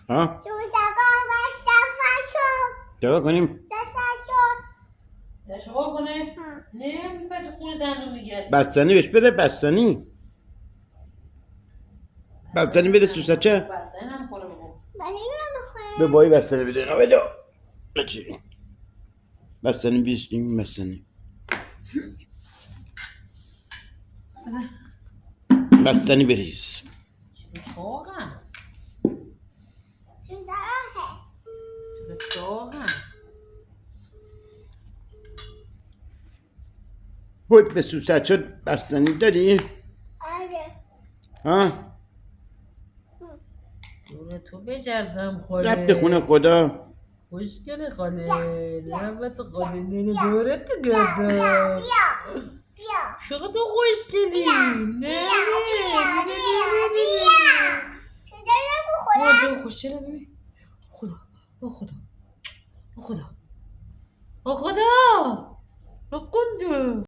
ها جوزگان و سفر شد چیکار کنیم؟ سفر شد در شما کنه؟ نه میپره تو خونه دندون میگیره. بستنی بهش بده بستنی بده سوسچه بستنی نمیخوره بابا. ولی اینو میخوره به بایی بستنی بده اینا بده بچه بستنی بیستیم بستنی بستنی بریز چاقن چون داره چاقن بود به سوسچه بستنی داری؟ آره ها؟ دور تو بجردم خاله. رفت خونه خدا خوشگله خاله. نفس خاله نینه دورت بگردم. بیا چقدر تو خوشگلی. نه چون داره میخوره چقدر خوشگله ببین. خدا او خدا او خدا او خدا نکنده.